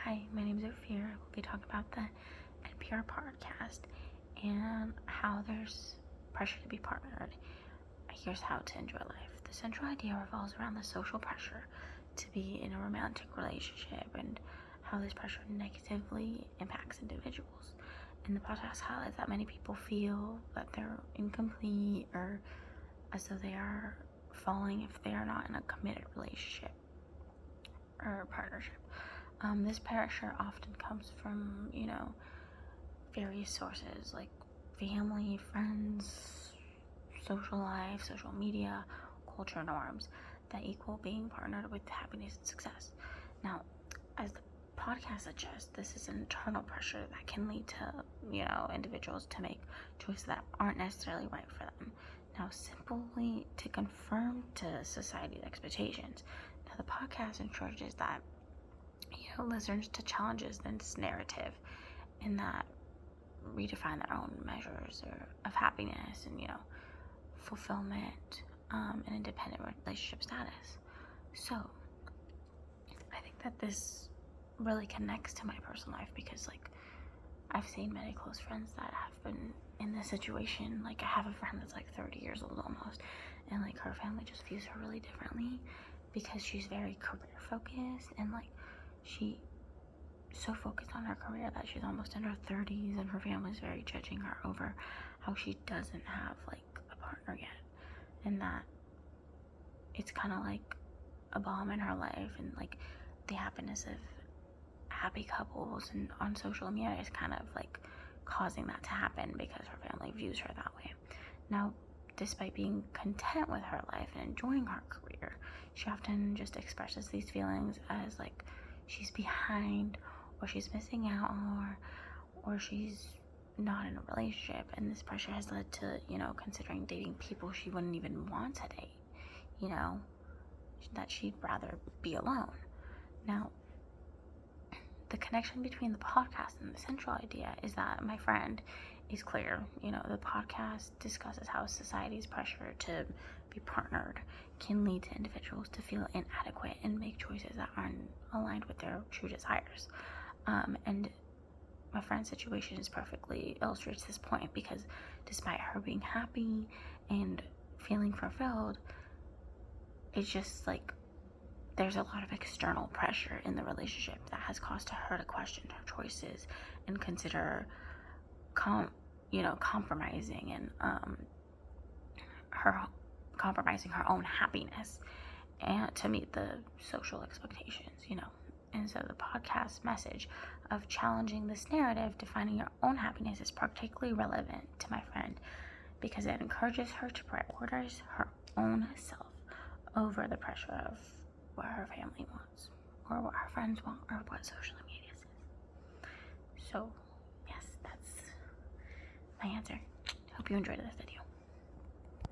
Hi, my name is Ophir. We'll be talking about the NPR podcast and how there's pressure to be partnered. Here's how to enjoy life. The central idea revolves around the social pressure to be in a romantic relationship and how this pressure negatively impacts individuals. And the podcast highlights that many people feel that they're incomplete or as though they are falling if they are not in a committed relationship or partnership. This pressure often comes from, various sources like family, friends, social life, social media, culture norms that equal being partnered with happiness and success. Now, as the podcast suggests, this is an internal pressure that can lead to, individuals to make choices that aren't necessarily right for them. Now, simply to conform to society's expectations. Now, the podcast encourages that listeners to challenges this narrative and that redefine their own measures of happiness and fulfillment and independent relationship status. So I think that this really connects to my personal life because I've seen many close friends that have been in this situation. I have a friend that's 30 years old almost, and her family just views her really differently because she's very career focused and she so focused on her career that she's almost in her 30s, and her family's very judging her over how she doesn't have a partner yet, and that it's kind of like a bomb in her life, and the happiness of happy couples and on social media is kind of causing that to happen because her family views her that way. Now, despite being content with her life and enjoying her career, she often just expresses these feelings as she's behind, or she's missing out, or she's not in a relationship. And this pressure has led to, considering dating people she wouldn't even want to date, that she'd rather be alone. Now, the connection between the podcast and the central idea is that my friend is clear. The podcast discusses how society's pressure to be partnered can lead to individuals to feel inadequate and make choices that aren't aligned with their true desires. And my friend's situation perfectly illustrates this point because despite her being happy and feeling fulfilled, it's just there's a lot of external pressure in the relationship that has caused her to question her choices and consider compromising and compromising her own happiness and to meet the social expectations. And so the podcast message of challenging this narrative, defining your own happiness, is particularly relevant to my friend because it encourages her to prioritize her own self over the pressure of what her family wants or what her friends want or what social media says. So yes, that's my answer. Hope you enjoyed this video.